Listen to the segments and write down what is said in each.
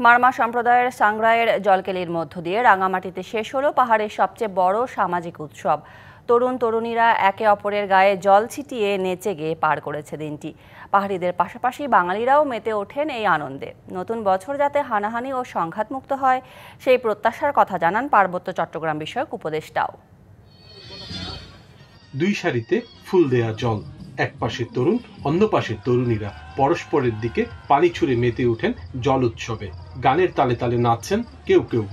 মারমা সম্প্রদায়ের সাংগ্রায়ের জলকেলির মধ্য দিয়ে রাঙামাটিতে শেষ হলো পাহাড়ের সবচেয়ে বড় সামাজিক উৎসব। তরুণ তরুণীরা একে অপরের গায়ে জল ছিটিয়ে নেচে গেয়ে পার করেছে দিনটি। পাহাড়িদের পাশাপাশি বাঙালিরাও মেতে ওঠেন এই আনন্দে। নতুন বছর যাতে হানাহানি ও সংঘাতমুক্ত হয় সেই প্রত্যাশার কথা জানান পার্বত্য চট্টগ্রাম বিষয়ক উপদেষ্টাও। দুই সারিতে ফুল দেয়া জল, এক পাশে তরুণ, অন্য পাশে তরুণীরা পরস্পরের দিকে পানি ছুঁড়ে মেতে ওঠেন জল উৎসবে। গানের তালে তালে নাচছেন কেউ কেউ।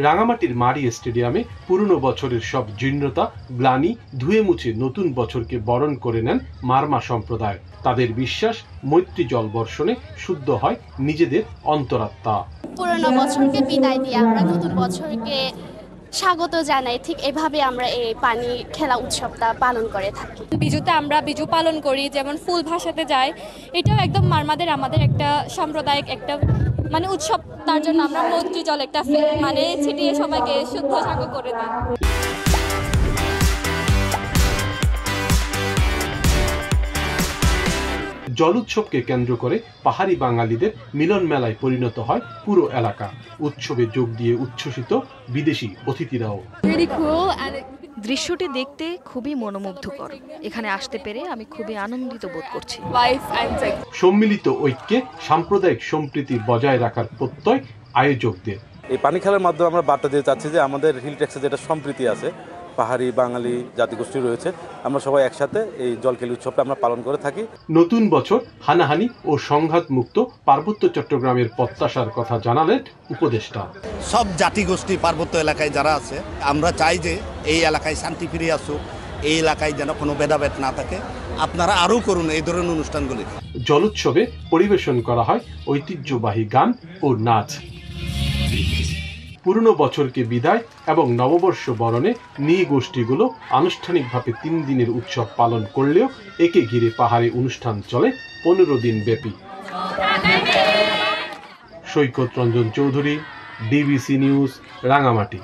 রাঙামাটির মারি স্টেডিয়ামে পুরনো বছরের সব জীর্ণতা গ্লানি ধুয়ে মুছে নতুন বছরকে বরণ করে নেন মারমা সম্প্রদায়। তাদের বিশ্বাস, মৈত্রী জল বর্ষণে শুদ্ধ হয় নিজেদের অন্তরাত্মা। পুরনো বছরকে বিদায় দিয়ে আমরা নতুন বছরকে স্বাগত জানাই। ঠিক এভাবে আমরা এই পানি খেলা উৎসবটা পালন করে থাকি। বিজুতে আমরা বিজু পালন করি, যেমন ফুল ভাসাতে যাই। এটাও একদম আমাদের একটা সাম্প্রদায়িক একটা উৎসব। তার জন্য আমরা মৈত্রী জল একটা ছিটিয়ে সবাইকে শুদ্ধ সাগর করে দিই। জল উৎসবকে কেন্দ্র করে পাহাড়ি বাঙালিদের মিলন মেলায় পরিণত হয় পুরো এলাকা। উৎসবে যোগ দিয়ে উচ্ছ্বসিত বিদেশি অতিথিরাও। দৃশ্যটি দেখতে খুবই মনোমুগ্ধকর। এখানে আসতে পেরে আমি খুবই আনন্দিত বোধ করছি। সম্মিলিত ঐক্যে সাম্প্রদায়িক সম্প্রীতি বজায় রাখার প্রত্যয় আয়োজকদের। এই পানি খেলার মাধ্যমে আমরা বার্তা দিতে চাচ্ছি যে আমাদের হিল ট্যাক্সে যেটা সম্প্রীতি আছে, পাহাড়ি বাঙালি জাতিগোষ্ঠী রয়েছে, আমরা সবাই একসাথে এই জলকেলি উৎসবটা আমরা পালন করে থাকি। নতুন বছর হানাহানি ও সংঘাত মুক্ত পার্বত্য চট্টগ্রামের প্রত্যাশার কথা জানালেন উপদেষ্টা। সব জাতিগোষ্ঠী পার্বত্য এলাকায় যারা আছে, আমরা চাই যে এই এলাকায় শান্তি ফিরে আসুক, এই এলাকায় যেন কোনো ভেদাভেদ না থাকে। আপনারা আরও করুন এই ধরনের অনুষ্ঠানগুলি। জলোৎসবে পরিবেশন করা হয় ঐতিহ্যবাহী গান ও নাচ। পুরনো বছরকে বিদায় এবং নববর্ষ বরণে নিয়ে গোষ্ঠীগুলো আনুষ্ঠানিকভাবে 3 দিনের উৎসব পালন করলেও একে ঘিরে পাহাড়ে অনুষ্ঠান চলে 15 দিন ব্যাপী। সৈকত রঞ্জন চৌধুরী, ডিবিসি নিউজ, রাঙামাটি।